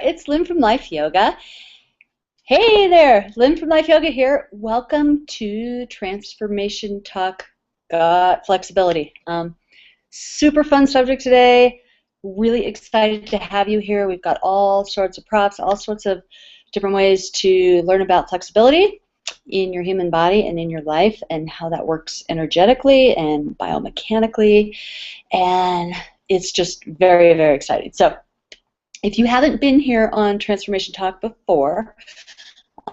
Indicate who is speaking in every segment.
Speaker 1: It's Lynn from Life Yoga. Hey there, Lynn from Life Yoga here. Welcome to Transformation Talk Got Flexibility. Super fun subject today. Really excited to have you here. We've got all sorts of props, all sorts of different ways to learn about flexibility in your human body and in your life and how that works energetically and biomechanically. And it's just very, very exciting. So if you haven't been here on Transformation Talk before,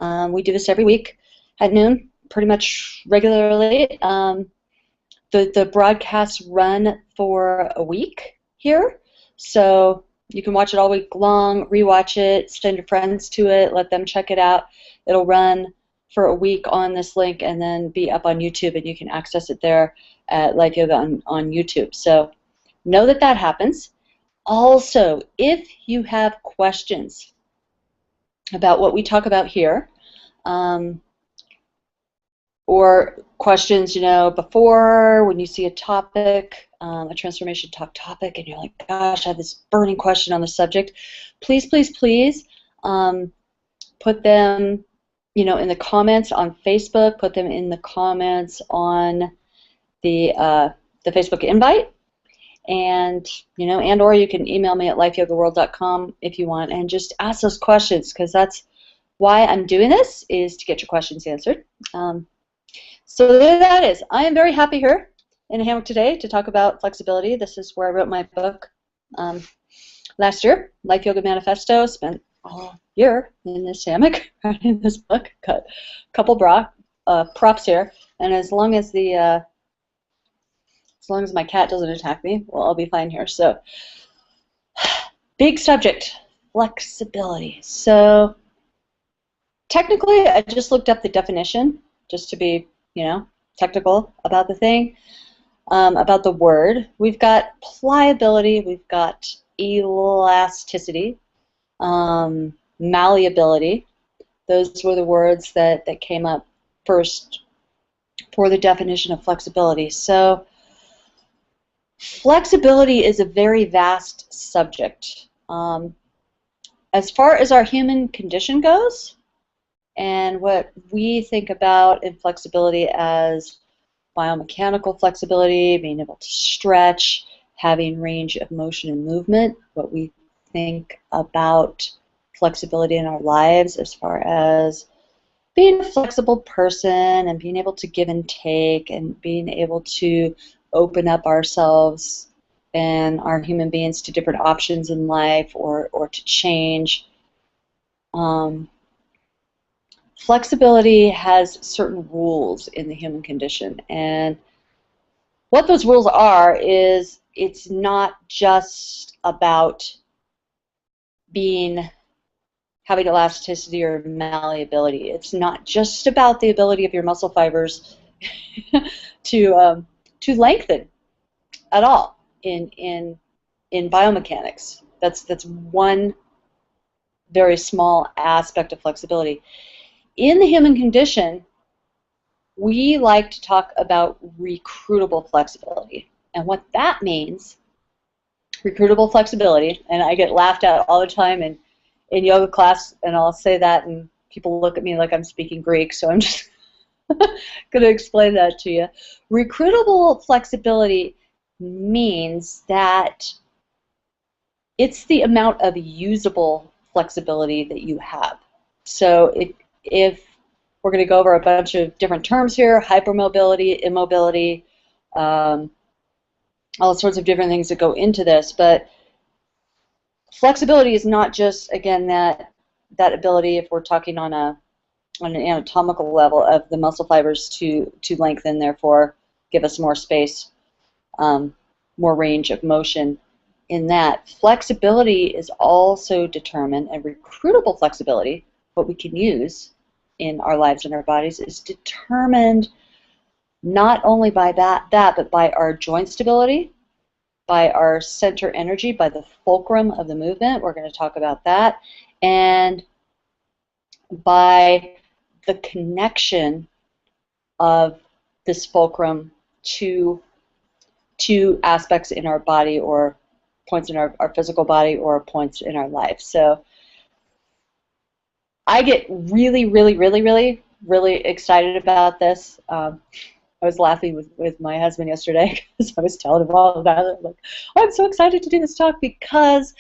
Speaker 1: we do this every week at noon, pretty much regularly. The broadcasts run for a week here, so you can watch it all week long, rewatch it, send your friends to it, let them check it out. It'll run for a week on this link and then be up on YouTube, and you can access it there at Life Yoga on YouTube. So know that that happens. Also, if you have questions about what we talk about here, or questions, before when you see a topic, a Transformation Talk topic, and you're like, gosh, I have this burning question on the subject, please, please, please put them, in the comments on Facebook, put them in the comments on the Facebook invite, and or you can email me at lifeyogaworld.com if you want, and just ask those questions, because that's why I'm doing this, is to get your questions answered. So there that is. I am very happy here in a hammock today to talk about flexibility. This is where I wrote my book last year, Life Yoga Manifesto. Spent all year in this hammock writing this book. Got a couple props here, and as long as my cat doesn't attack me, well, I'll be fine here. So, big subject, flexibility. So, technically, I just looked up the definition, just to be, technical about the thing, about the word. We've got pliability, we've got elasticity, malleability. Those were the words that came up first for the definition of flexibility. So, flexibility is a very vast subject. As far as our human condition goes, and what we think about in flexibility as biomechanical flexibility, being able to stretch, having range of motion and movement, what we think about flexibility in our lives as far as being a flexible person and being able to give and take and being able to open up ourselves and our human beings to different options in life or to change. Flexibility has certain rules in the human condition, and what those rules are is it's not just about having elasticity or malleability. It's not just about the ability of your muscle fibers to lengthen at all in biomechanics. That's one very small aspect of flexibility. In the human condition, we like to talk about recruitable flexibility. And what that means, recruitable flexibility, and I get laughed at all the time in yoga class, and I'll say that, and people look at me like I'm speaking Greek, so I'm just going to explain that to you. Recruitable flexibility means that it's the amount of usable flexibility that you have. So if we're going to go over a bunch of different terms here, hypermobility, immobility, all sorts of different things that go into this, but flexibility is not just, again, that ability, if we're talking on an anatomical level, of the muscle fibers to lengthen, therefore give us more space, more range of motion. In that, flexibility is also determined, and recruitable flexibility, what we can use in our lives and our bodies, is determined not only by that, but by our joint stability, by our center energy, by the fulcrum of the movement. We're going to talk about that, and by the connection of this fulcrum to aspects in our body, or points in our physical body, or points in our life. So I get really, really, really, really, really excited about this. I was laughing with my husband yesterday because I was telling him all about it. I'm like, oh, I'm so excited to do this talk because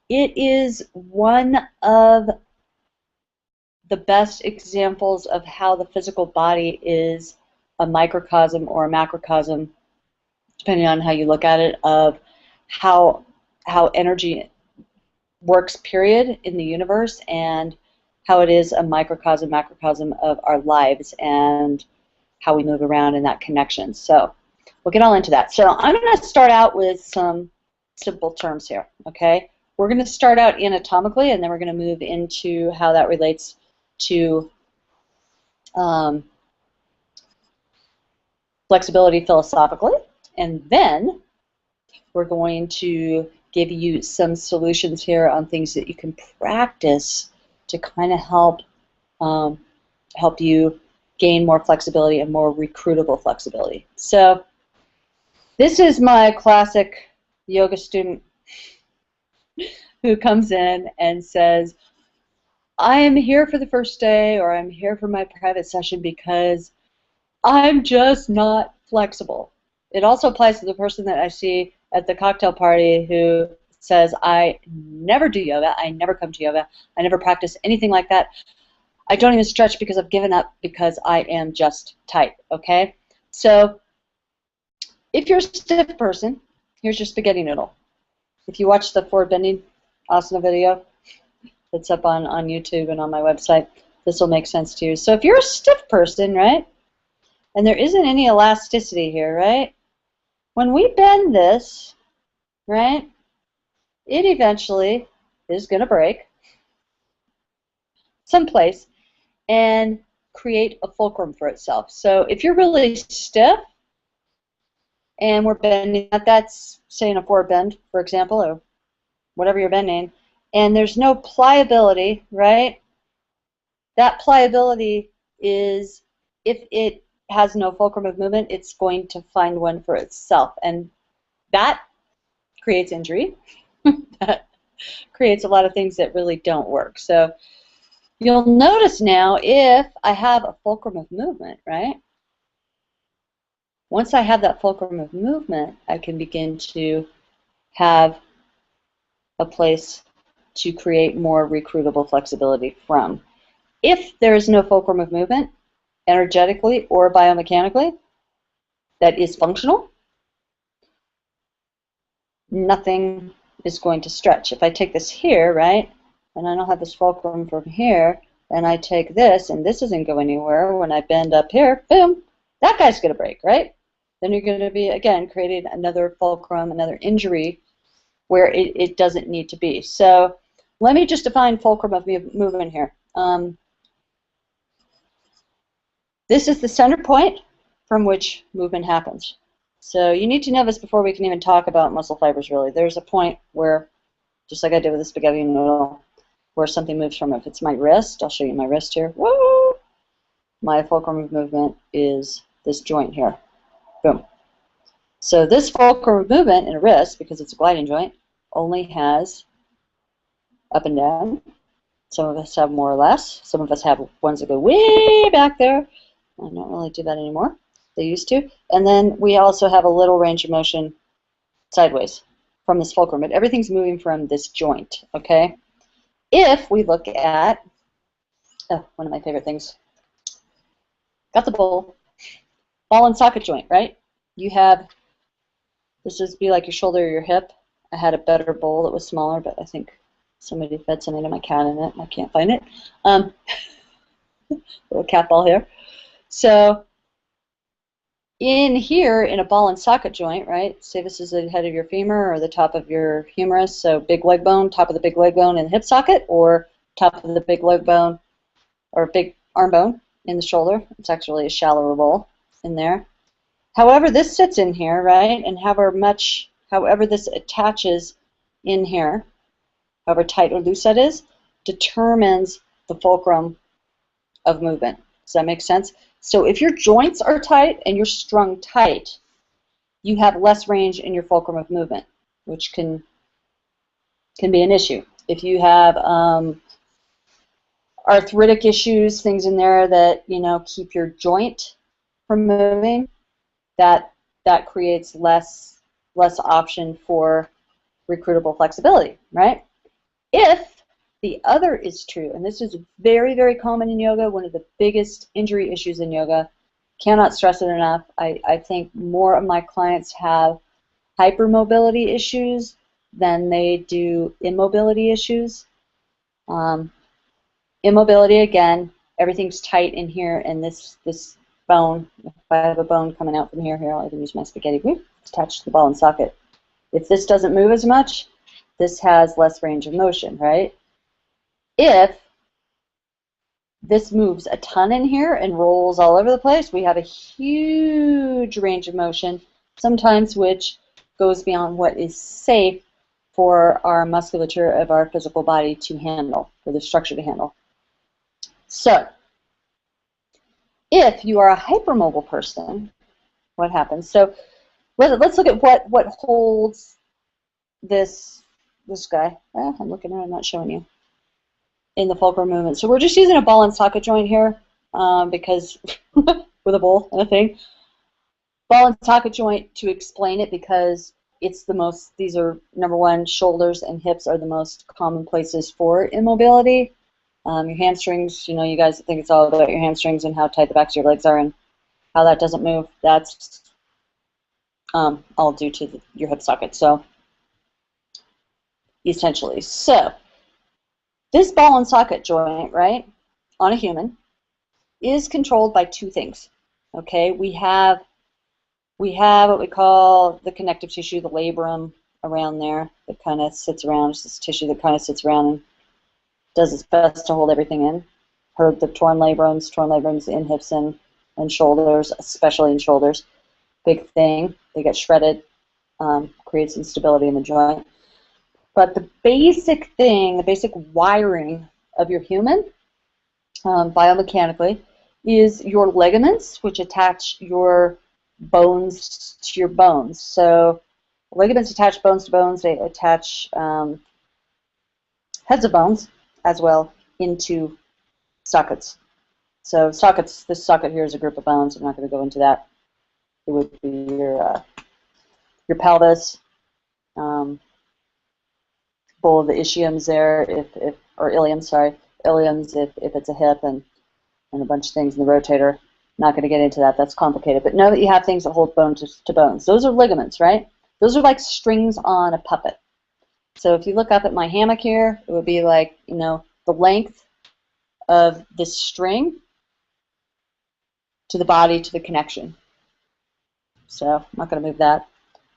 Speaker 1: it is one of the best examples of how the physical body is a microcosm or a macrocosm, depending on how you look at it, of how energy works, period, in the universe, and how it is a microcosm, macrocosm of our lives and how we move around in that connection. So we'll get all into that. So I'm going to start out with some simple terms here, okay? We're going to start out anatomically, and then we're going to move into how that relates to flexibility philosophically, and then we're going to give you some solutions here on things that you can practice to kind of help you gain more flexibility and more recruitable flexibility. So this is my classic yoga student who comes in and says, I'm here for the first day, or I'm here for my private session because I'm just not flexible. It also applies to the person that I see at the cocktail party who says, I never do yoga, I never come to yoga, I never practice anything like that. I don't even stretch because I've given up because I am just tight, okay? So if you're a stiff person, here's your spaghetti noodle. If you watch the forward bending asana video that's up on YouTube and on my website, this will make sense to you. So if you're a stiff person, right, and there isn't any elasticity here, right, when we bend this, right, it eventually is going to break someplace and create a fulcrum for itself. So if you're really stiff and we're bending, that's saying a forward bend, for example, or whatever you're bending, and there's no pliability, right? That pliability is, if it has no fulcrum of movement, it's going to find one for itself, and that creates injury. That creates a lot of things that really don't work. So you'll notice now, if I have a fulcrum of movement, right? Once I have that fulcrum of movement, I can begin to have a place to create more recruitable flexibility from. If there is no fulcrum of movement, energetically or biomechanically, that is functional, nothing is going to stretch. If I take this here, right, and I don't have this fulcrum from here, and I take this, and this doesn't go anywhere, when I bend up here, boom, that guy's going to break, right? Then you're going to be, again, creating another fulcrum, another injury where it doesn't need to be. So let me just define fulcrum of movement here. This is the center point from which movement happens. So you need to know this before we can even talk about muscle fibers, really. There's a point where, just like I did with the spaghetti noodle, where something moves from. If it's my wrist, I'll show you my wrist here. Woo! My fulcrum of movement is this joint here. Boom. So this fulcrum of movement in a wrist, because it's a gliding joint, only has up and down. Some of us have more or less. Some of us have ones that go way back there. I don't really do that anymore. They used to. And then we also have a little range of motion sideways from this fulcrum. But everything's moving from this joint, okay? If we look at, one of my favorite things, got the bowl, ball and socket joint, right? You have, this would be like your shoulder or your hip. I had a better bowl that was smaller, but I think somebody fed something to my cat in it, and I can't find it. Little cat ball here. So in here, in a ball and socket joint, right, say this is the head of your femur or the top of your humerus, so big leg bone, top of the big leg bone in the hip socket, or top of the big leg bone or big arm bone in the shoulder. It's actually a shallower bowl in there. However this sits in here, right, and however this attaches in here, however tight or loose that is, determines the fulcrum of movement. Does that make sense? So if your joints are tight and you're strung tight, you have less range in your fulcrum of movement, which can be an issue. If you have arthritic issues, things in there that, you know, keep your joint from moving, that creates less option for recruitable flexibility, right? If the other is true, and this is very, very common in yoga, one of the biggest injury issues in yoga, cannot stress it enough. I think more of my clients have hypermobility issues than they do immobility issues. Immobility, again, everything's tight in here, and this bone, if I have a bone coming out from here, I'll even use my spaghetti glue to attach to the ball and socket. If this doesn't move as much, this has less range of motion, right? If this moves a ton in here and rolls all over the place, we have a huge range of motion, sometimes which goes beyond what is safe for our musculature of our physical body to handle, for the structure to handle. So, if you are a hypermobile person, what happens? So, let's look at what holds this guy. I'm looking at it, I'm not showing you. In the fulcrum movement. So we're just using a ball and socket joint here because with a bowl and a thing. Ball and socket joint to explain it because it's the most, these are, number one, shoulders and hips are the most common places for immobility. Your hamstrings, you know, you guys think it's all about your hamstrings and how tight the backs of your legs are and how that doesn't move. That's all due to your hip socket. So essentially. So this ball and socket joint, right, on a human, is controlled by two things. Okay, we have what we call the connective tissue, the labrum around there that kind of sits around. It's this tissue that kind of sits around and does its best to hold everything in. Heard the torn labrums in hips and shoulders, especially in shoulders. Big thing. They get shredded, creates instability in the joint. But the basic thing, the basic wiring of your human, biomechanically, is your ligaments, which attach your bones to your bones. So ligaments attach bones to bones. They attach heads of bones as well into sockets. So sockets, this socket here is a group of bones. I'm not going to go into that. It would be your pelvis, bowl of the ischiums there, or ilium, sorry, iliums if it's a hip, and a bunch of things in the rotator. Not going to get into that. That's complicated. But know that you have things that hold bone to bones. Those are ligaments, right? Those are like strings on a puppet. So if you look up at my hammock here, it would be like, you know, the length of this string to the body to the connection. So I'm not going to move that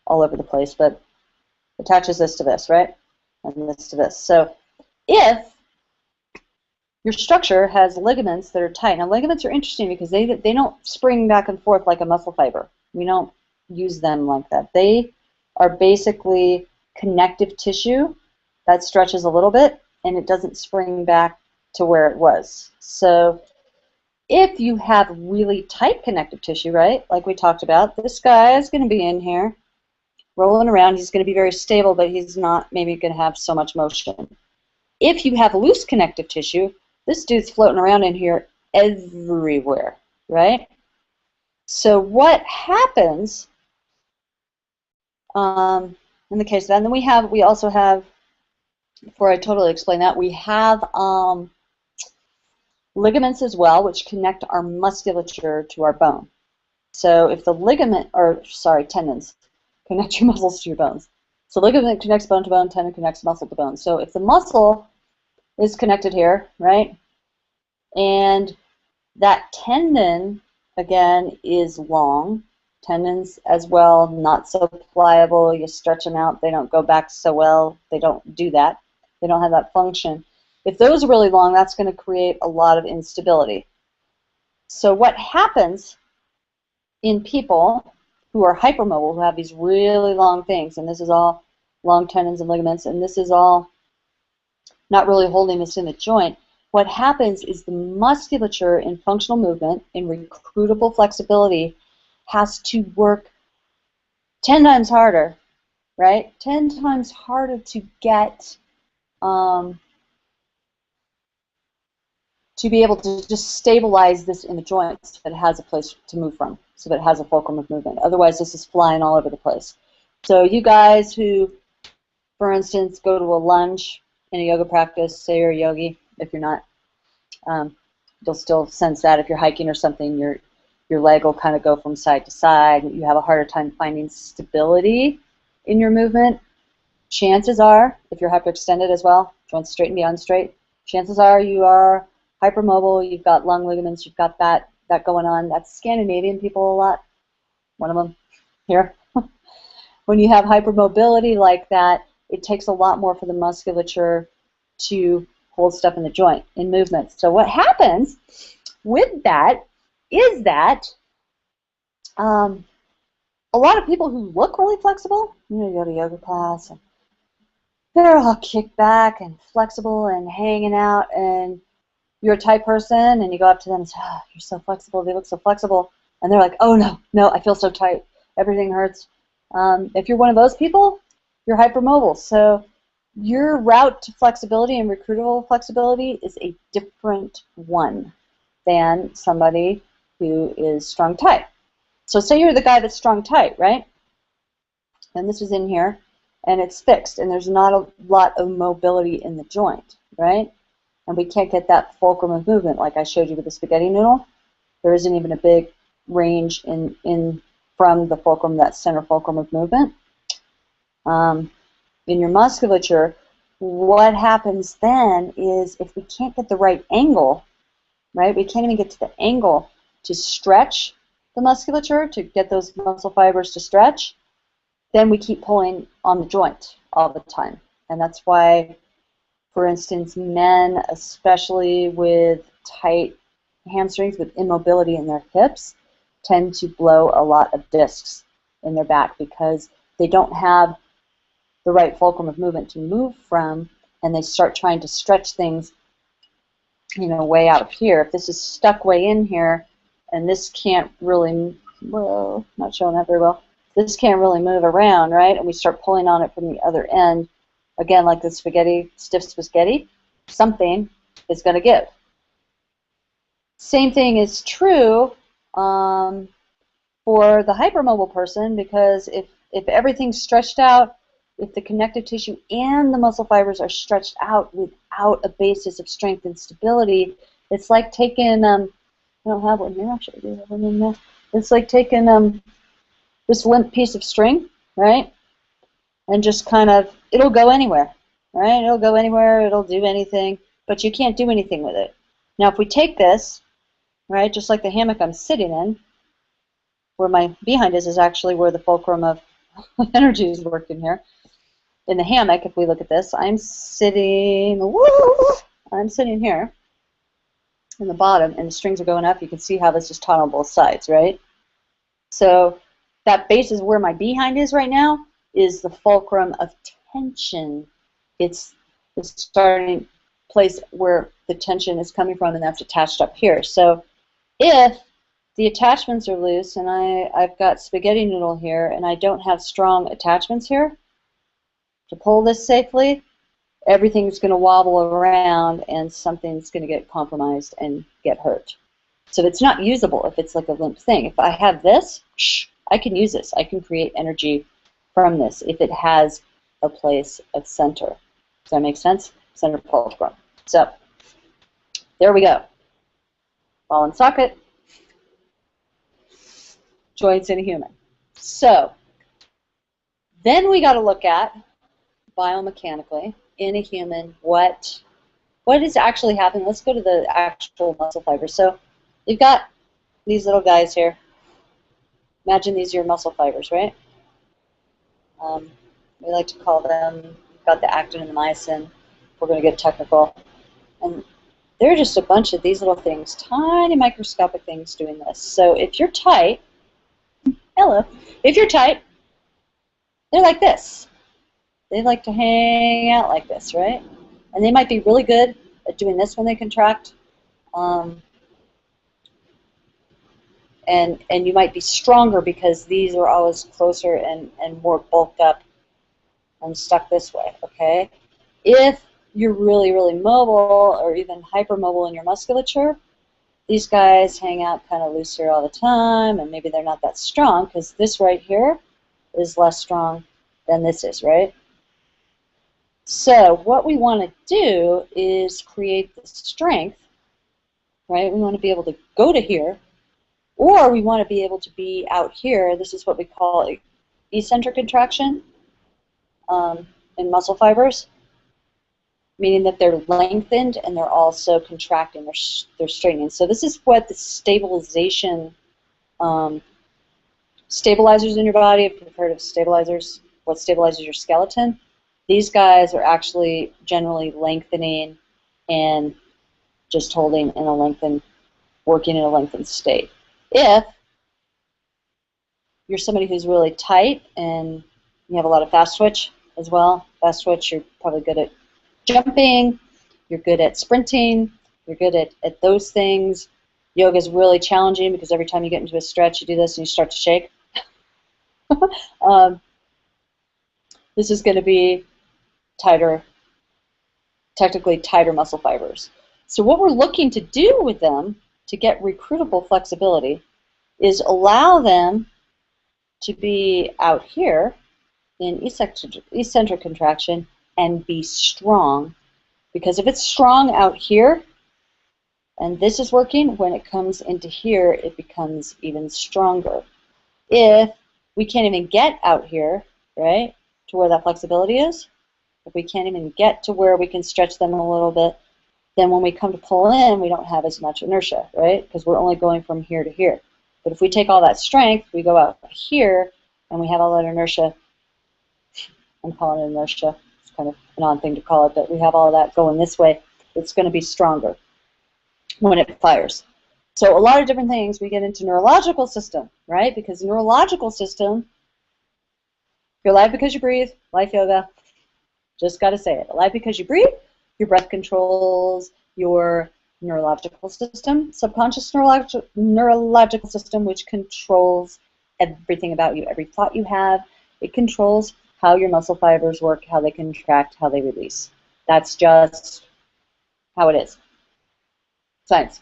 Speaker 1: all over the place, but attaches this to this, right? And this to this. So if your structure has ligaments that are tight. Now ligaments are interesting because they don't spring back and forth like a muscle fiber. We don't use them like that. They are basically connective tissue that stretches a little bit and it doesn't spring back to where it was. So if you have really tight connective tissue, right, like we talked about, this guy is going to be in here rolling around. He's going to be very stable, but he's not maybe going to have so much motion. If you have loose connective tissue, this dude's floating around in here everywhere, right? So what happens in the case of that, and then we also have, before I totally explain that, we have ligaments as well, which connect our musculature to our bone. So if the tendons connect your muscles to your bones. So ligament connects bone to bone, tendon connects muscle to bone. So if the muscle is connected here, right, and that tendon, again, is long, tendons as well, not so pliable, you stretch them out, they don't go back so well, they don't do that, they don't have that function. If those are really long, that's going to create a lot of instability. So what happens in people who are hypermobile, who have these really long things, and this is all long tendons and ligaments, and this is all not really holding this in the joint, what happens is the musculature in functional movement, in recruitable flexibility, has to work 10 times harder, right? 10 times harder to get um, to be able to just stabilize this in the joints so that it has a place to move from, so that it has a fulcrum of movement. Otherwise, this is flying all over the place. So you guys who, for instance, go to a lunge in a yoga practice, say you're a yogi, if you're not, you'll still sense that. If you're hiking or something, your leg will kind of go from side to side. You have a harder time finding stability in your movement. Chances are, if you're hyperextended as well, joints straight and beyond straight, chances are you are hypermobile, you've got lung ligaments, you've got that going on. That's Scandinavian people a lot. One of them here. When you have hypermobility like that, it takes a lot more for the musculature to hold stuff in the joint, in movement. So what happens with that is that a lot of people who look really flexible, you go to yoga class, and they're all kicked back and flexible and hanging out, and you're a tight person, and you go up to them and say, oh, you're so flexible, they look so flexible, and they're like, oh, no, I feel so tight, everything hurts. If you're one of those people, you're hypermobile. So your route to flexibility and recruitable flexibility is a different one than somebody who is strong tight. So say you're the guy that's strong tight, right? And this is in here, and it's fixed, and there's not a lot of mobility in the joint, right? And we can't get that fulcrum of movement like I showed you with the spaghetti noodle. There isn't even a big range from the fulcrum, that center fulcrum of movement. In your musculature, what happens then is if we can't get the right angle, right, we can't even get to the angle to stretch the musculature, to get those muscle fibers to stretch, then we keep pulling on the joint all the time. And that's why, for instance, men, especially with tight hamstrings, with immobility in their hips, tend to blow a lot of discs in their back because they don't have the right fulcrum of movement to move from, and they start trying to stretch things, way out of here. If this is stuck way in here, and this can't really, well, not showing that very well, this can't really move around, right? And we start pulling on it from the other end, again, like the stiff spaghetti, something is going to give. Same thing is true for the hypermobile person, because if everything's stretched out, if the connective tissue and the muscle fibers are stretched out without a basis of strength and stability, it's like taking, I don't have one here, actually, I do have one in there. It's like taking this limp piece of string, right, and just kind of, it'll go anywhere, right? It'll go anywhere, it'll do anything, but you can't do anything with it. Now, if we take this, right, just like the hammock I'm sitting in, where my behind is actually where the fulcrum of energy is working here. In the hammock, if we look at this, I'm sitting here in the bottom, and the strings are going up. You can see how this is taut on both sides, right? So that base is where my behind is right now, is the fulcrum of tension. It's the starting place where the tension is coming from, and that's attached up here. So if the attachments are loose, and I've got spaghetti noodle here, and I don't have strong attachments here to pull this safely, everything's going to wobble around, and something's going to get compromised and get hurt. So it's not usable if it's like a limp thing. If I have this, I can use this. I can create energy from this if it has a place of center. Does that make sense? Center fulcrum. So there we go. Ball and socket. Joints in a human. So then we got to look at, biomechanically, in a human, what is actually happening. Let's go to the actual muscle fibers. So you've got these little guys here. Imagine these are your muscle fibers, right? We like to call them, you've got the actin and the myosin. We're going to get technical. And they're just a bunch of these little things, tiny microscopic things doing this. So if you're tight, hello, if you're tight, they're like this. They like to hang out like this, right? And they might be really good at doing this when they contract. And you might be stronger because these are always closer and more bulked up and stuck this way, okay? If you're really, really mobile or even hypermobile in your musculature, these guys hang out kind of looser all the time, and maybe they're not that strong because this right here is less strong than this is, right? So what we want to do is create the strength, right? We want to be able to go to here, or we want to be able to be out here. This is what we call eccentric contraction in muscle fibers, meaning that they're lengthened and they're also contracting, they're straightening. So this is what the stabilization, stabilizers in your body, if you've heard of stabilizers, what stabilizes your skeleton, these guys are actually generally lengthening and just holding in a lengthened, working in a lengthened state. If you're somebody who's really tight and you have a lot of fast twitch as well, fast twitch, you're probably good at jumping, you're good at sprinting, you're good at those things. Yoga is really challenging because every time you get into a stretch, you do this and you start to shake. This is going to be tighter, technically tighter muscle fibers. So what we're looking to do with them to get recruitable flexibility is allow them to be out here in eccentric contraction and be strong. Because if it's strong out here, and this is working, when it comes into here, it becomes even stronger. If we can't even get out here, right, to where that flexibility is, if we can't even get to where we can stretch them a little bit, then when we come to pull in, we don't have as much inertia, right, because we're only going from here to here. But if we take all that strength, we go out here, and we have all that inertia. I'm calling it inertia. It's kind of an odd thing to call it, but we have all of that going this way. It's going to be stronger when it fires. So a lot of different things. We get into neurological system, right? Because the neurological system, you're alive because you breathe, life yoga, just got to say it. Alive because you breathe, your breath controls your neurological system, subconscious neurological system, which controls everything about you, every thought you have. It controls how your muscle fibers work, how they contract, how they release. That's just how it is. Science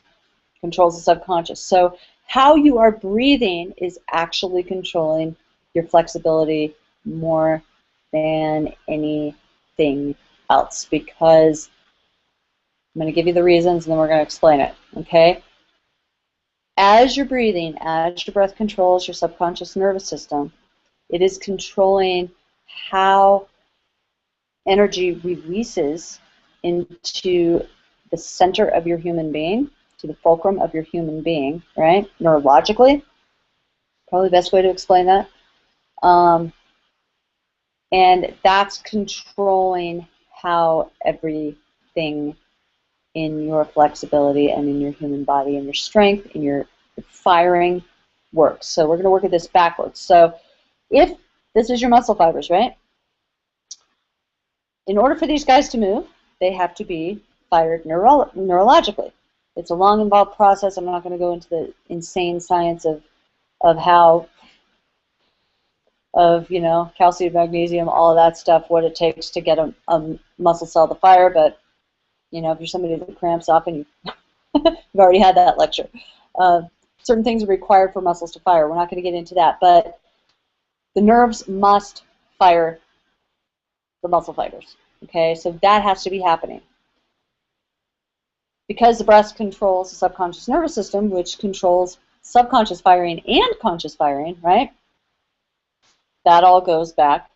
Speaker 1: controls the subconscious. So how you are breathing is actually controlling your flexibility more than anything else, because I'm going to give you the reasons and then we're going to explain it, okay? As you're breathing, as your breath controls your subconscious nervous system, it is controlling how energy releases into the center of your human being, to the fulcrum of your human being, right? Neurologically, probably the best way to explain that. And that's controlling how everything in your flexibility and in your human body and your strength and your firing works. So we're going to work at this backwards. So if this is your muscle fibers, right? In order for these guys to move, they have to be fired neurologically. It's a long, involved process. I'm not going to go into the insane science of how, you know, calcium, magnesium, all of that stuff, what it takes to get a muscle cell to fire. But, you know, if you're somebody that cramps up and you've already had that lecture, certain things are required for muscles to fire. We're not going to get into that. But the nerves must fire the muscle fibers. Okay, so that has to be happening. Because the breath controls the subconscious nervous system, which controls subconscious firing and conscious firing, right? That all goes back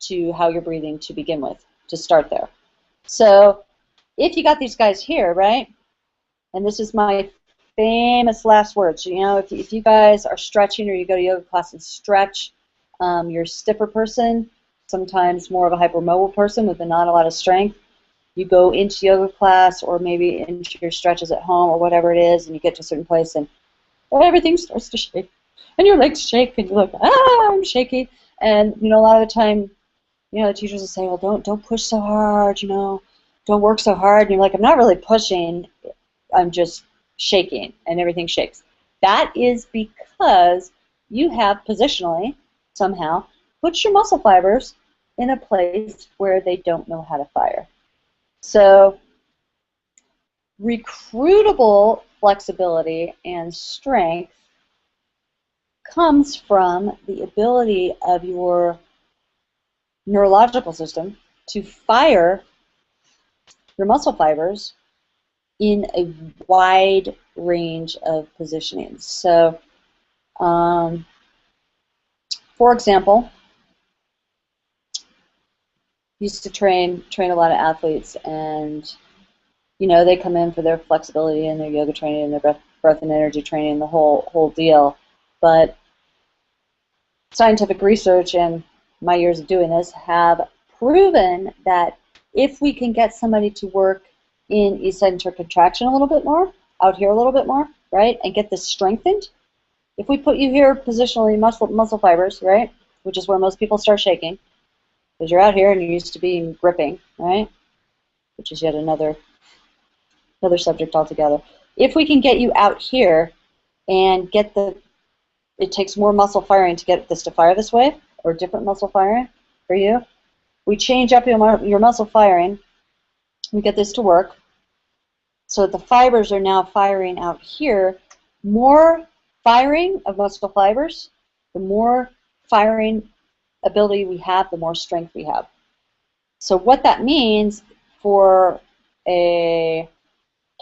Speaker 1: to how you're breathing to begin with, to start there. So if you got these guys here, right, and this is my famous last words, you know, if you guys are stretching or you go to yoga class and stretch, you're a stiffer person, sometimes more of a hypermobile person with not a lot of strength. You go into yoga class or maybe into your stretches at home or whatever it is, and you get to a certain place and everything starts to shake. And your legs shake and you're like, ah, I'm shaky. And, you know, a lot of the time, you know, the teachers will say, well, don't push so hard, you know, don't work so hard. And you're like, I'm not really pushing, I'm just shaking, and everything shakes. That is because you have positionally, somehow, put your muscle fibers in a place where they don't know how to fire. So recruitable flexibility and strength comes from the ability of your neurological system to fire your muscle fibers in a wide range of positionings. So, for example, used to train a lot of athletes, and they come in for their flexibility and their yoga training and their breath and energy training, the whole deal. But scientific research and my years of doing this have proven that if we can get somebody to work in eccentric contraction a little bit more, out here a little bit more, right, and get this strengthened, if we put you here positionally, muscle fibers, right, which is where most people start shaking, because you're out here and you're used to being gripping, right, which is yet another subject altogether. If we can get you out here and get it takes more muscle firing to get this to fire this way, or different muscle firing for you. We change up your muscle firing, we get this to work, so the fibers are now firing out here. More firing of muscle fibers, the more firing ability we have, the more strength we have. So what that means for a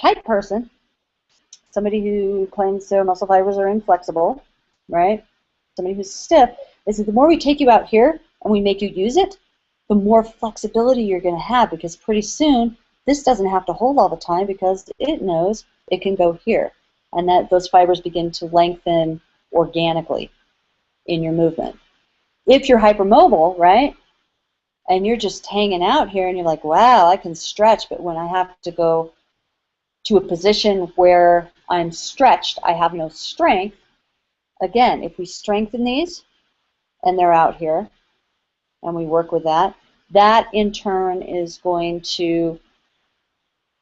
Speaker 1: tight person, somebody who claims their muscle fibers are inflexible, right? Somebody who's stiff, is that the more we take you out here and we make you use it, the more flexibility you're going to have, because pretty soon this doesn't have to hold all the time because it knows it can go here, and that those fibers begin to lengthen organically in your movement. If you're hypermobile, right, and you're just hanging out here and you're like, wow, I can stretch, but when I have to go to a position where I'm stretched, I have no strength. Again, if we strengthen these and they're out here and we work with that, that in turn is going to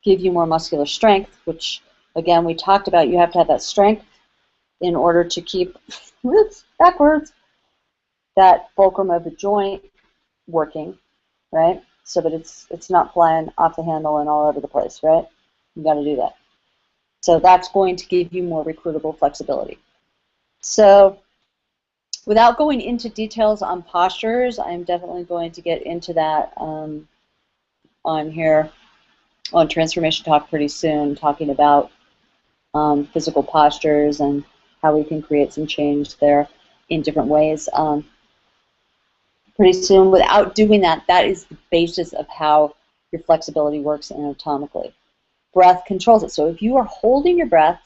Speaker 1: give you more muscular strength, which again we talked about. You have to have that strength in order to keep, whoops, backwards, that fulcrum of the joint working, right? So that it's not flying off the handle and all over the place, right? You got to do that. So that's going to give you more recruitable flexibility. So without going into details on postures, I'm definitely going to get into that on here on Transformation Talk pretty soon, talking about physical postures and how we can create some change there in different ways. Pretty soon, without doing that, that is the basis of how your flexibility works anatomically. Breath controls it. So if you are holding your breath,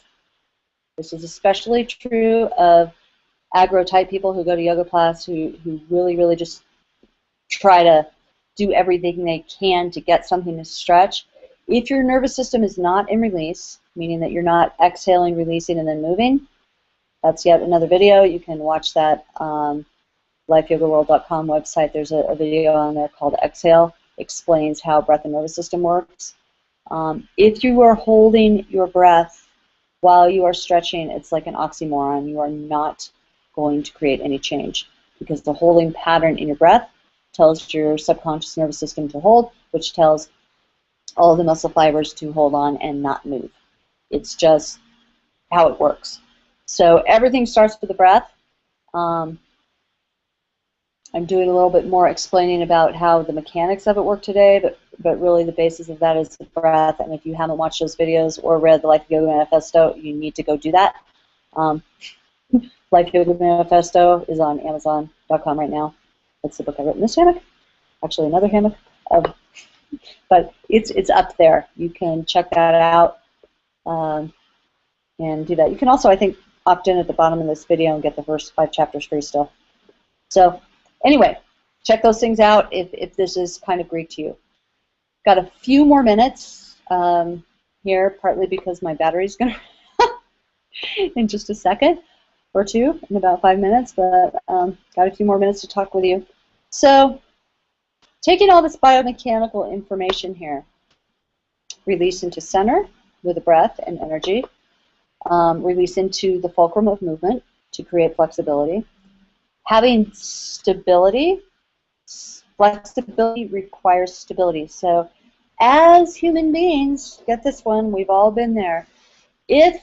Speaker 1: this is especially true of aggro-type people who go to yoga class who really, really just try to do everything they can to get something to stretch. If your nervous system is not in release, meaning that you're not exhaling, releasing, and then moving, that's yet another video. You can watch that lifeyogaworld.com website. There's a video on there called Exhale. Explains how breath and nervous system works. If you are holding your breath while you are stretching, it's like an oxymoron. You are not going to create any change, because the holding pattern in your breath tells your subconscious nervous system to hold, which tells all the muscle fibers to hold on and not move. It's just how it works. So everything starts with the breath. I'm doing a little bit more explaining about how the mechanics of it work today, but really the basis of that is the breath. And if you haven't watched those videos or read the Life Yoga Manifesto, you need to go do that. Life Yoga Manifesto is on Amazon.com right now. That's the book I wrote in this hammock. Actually, another hammock. But it's up there. You can check that out and do that. You can also, I think, opt in at the bottom of this video and get the first 5 chapters free still. So anyway, check those things out if this is kind of Greek to you. Got a few more minutes here, partly because my battery's going to in just a second or two, in about 5 minutes, but got a few more minutes to talk with you. So taking all this biomechanical information here, release into center with the breath and energy, release into the fulcrum of movement to create flexibility. Having stability, flexibility requires stability. So as human beings, get this one, we've all been there. If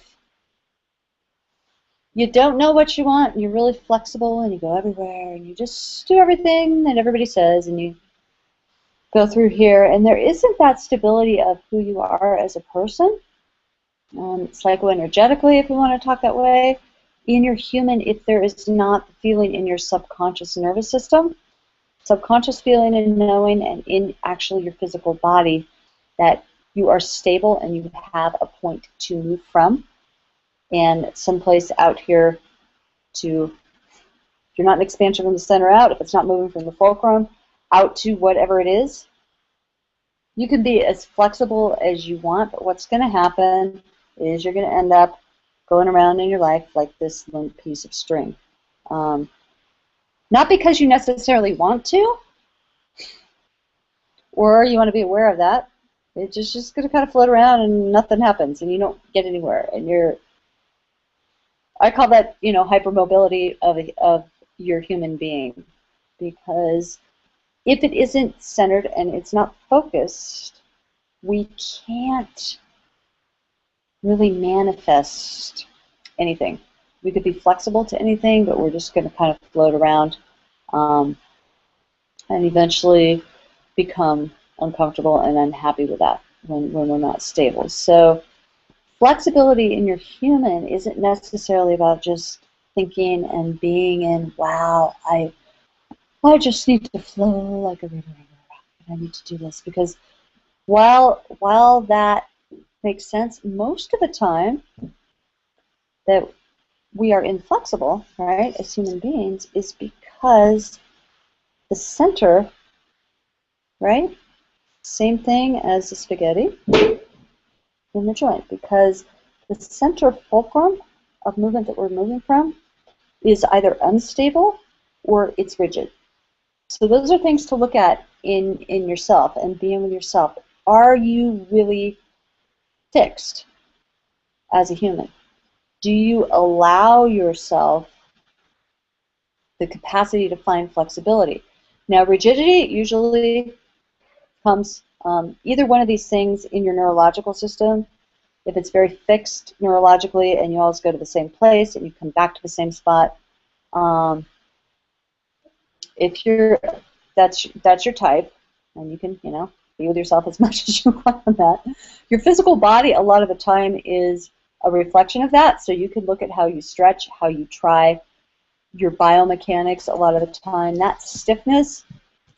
Speaker 1: you don't know what you want, and you're really flexible, and you go everywhere, and you just do everything that everybody says, and you go through here, and there isn't that stability of who you are as a person, psychoenergetically, if we want to talk that way, in your human, if there is not the feeling in your subconscious nervous system, subconscious feeling and knowing, and in actually your physical body, that you are stable and you have a point to move from, and someplace out here to, if you're not an expansion from the center out, if it's not moving from the fulcrum out to whatever it is, you can be as flexible as you want, but what's going to happen is you're going to end up going around in your life like this limp piece of string. Not because you necessarily want to, or you want to be aware of that. It's just going to kind of float around and nothing happens, and you don't get anywhere. And you're, I call that, you know, hypermobility of your human being, because if it isn't centered and it's not focused, we can't really manifest anything. We could be flexible to anything, but we're just going to kind of float around and eventually become uncomfortable and unhappy with that when we're not stable. So flexibility in your human isn't necessarily about just thinking and being in, wow, I just need to flow like a river, and I need to do this. Because while that makes sense, most of the time that we are inflexible, right, as human beings, is because the center, right, same thing as the spaghetti in the joint, because the center fulcrum of movement that we're moving from is either unstable or it's rigid. So those are things to look at in yourself and being with yourself. Are you really fixed as a human? Do you allow yourself the capacity to find flexibility? Now, rigidity usually comes either one of these things in your neurological system. If it's very fixed neurologically and you always go to the same place and you come back to the same spot, if you're that's your type, and you can, you know, be with yourself as much as you want on that. Your physical body a lot of the time is a reflection of that, so you can look at how you stretch, how you try, your biomechanics a lot of the time. That stiffness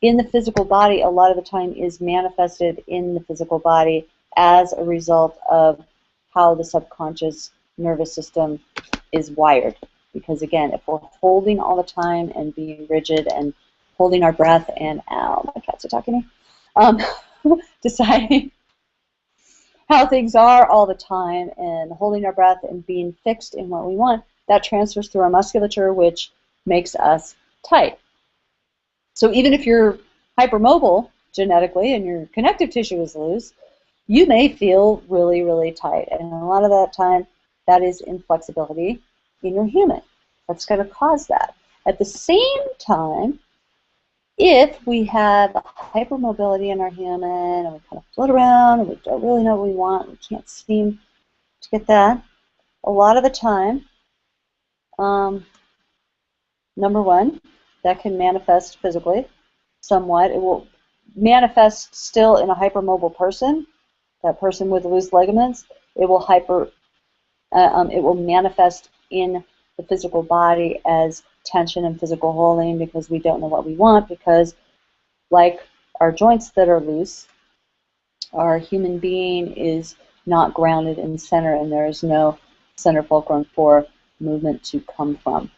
Speaker 1: in the physical body a lot of the time is manifested in the physical body as a result of how the subconscious nervous system is wired. Because again, if we're holding all the time and being rigid and holding our breath and, ow, my cats are talking to me, deciding how things are all the time and holding our breath and being fixed in what we want, that transfers through our musculature, which makes us tight. So even if you're hypermobile genetically and your connective tissue is loose, you may feel really, really tight. And a lot of that time, that is inflexibility in your human. That's going to cause that. At the same time, if we have hypermobility in our human and we kind of float around and we don't really know what we want, we can't seem to get that, a lot of the time, number one, that can manifest physically somewhat. It will manifest still in a hypermobile person, that person with loose ligaments. It will manifest in the physical body as tension and physical holding, because we don't know what we want, because like our joints that are loose, our human being is not grounded in center, and there is no center fulcrum for movement to come from.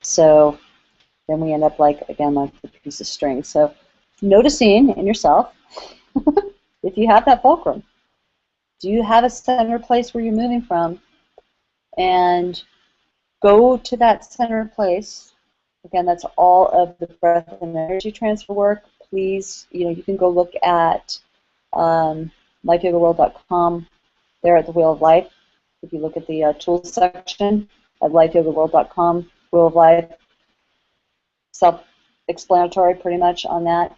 Speaker 1: So then we end up like, again, like a piece of string. So noticing in yourself, if you have that fulcrum, do you have a center place where you're moving from? And go to that center place. Again, that's all of the breath and energy transfer work. Please, you know, you can go look at lifeyogaworld.com there at the Wheel of Life. If you look at the tools section at lifeyogaworld.com, Wheel of Life, self-explanatory pretty much on that.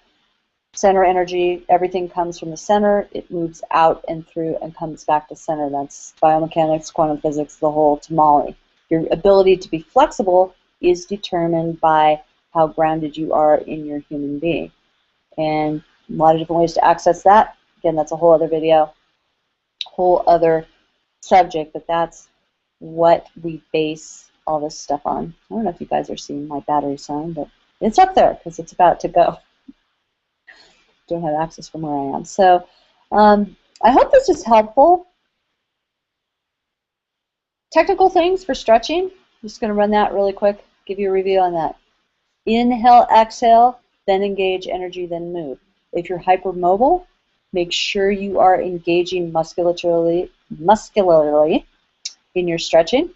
Speaker 1: Center energy, everything comes from the center. It moves out and through and comes back to center. That's biomechanics, quantum physics, the whole tamale. Your ability to be flexible is determined by how grounded you are in your human being. And a lot of different ways to access that. Again, that's a whole other video, whole other subject, but that's what we base all this stuff on. I don't know if you guys are seeing my battery sign, but it's up there because it's about to go. Don't have access from where I am. So I hope this is helpful. Technical things for stretching. I'm just going to run that really quick, give you a review on that. Inhale, exhale, then engage energy, then move. If you're hypermobile, make sure you are engaging muscularly in your stretching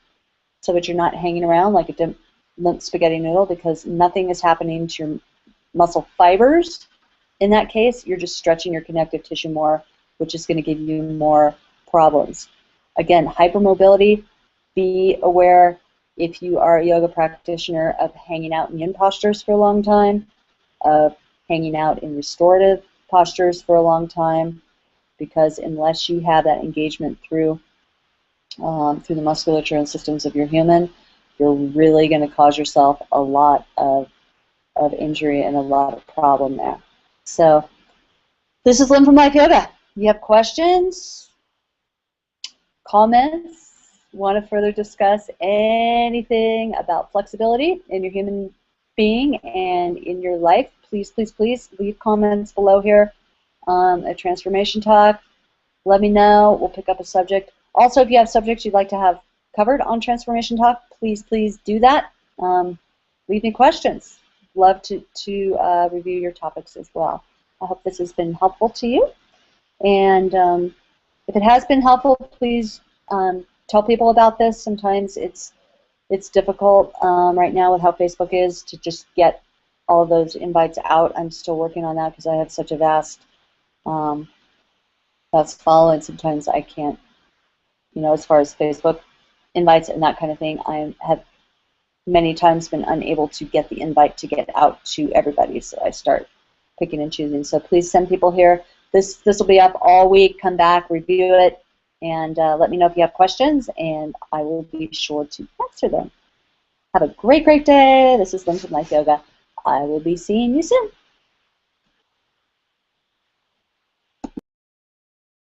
Speaker 1: so that you're not hanging around like a limp spaghetti noodle, because nothing is happening to your muscle fibers. In that case, you're just stretching your connective tissue more, which is going to give you more problems. Again, hypermobility, be aware if you are a yoga practitioner of hanging out in yin postures for a long time, of hanging out in restorative postures for a long time, because unless you have that engagement through the musculature and systems of your human, you're really going to cause yourself a lot of injury and a lot of problem there. So this is Lynn from Life Yoga. You have questions, comments, want to further discuss anything about flexibility in your human being and in your life, please, please, please leave comments below here at Transformation Talk. Let me know. We'll pick up a subject. Also, if you have subjects you'd like to have covered on Transformation Talk, please, please do that. Leave me questions. Love to review your topics as well. I hope this has been helpful to you. And if it has been helpful, please tell people about this. Sometimes it's difficult right now with how Facebook is to just get all of those invites out. I'm still working on that because I have such a vast following. Sometimes I can't, as far as Facebook invites and that kind of thing, I have many times been unable to get the invite to get out to everybody, so I start picking and choosing. So please send people here. This will be up all week. Come back, review it, and let me know if you have questions, and I will be sure to answer them. Have a great, great day. This is Lynn from Life Yoga. I will be seeing you soon.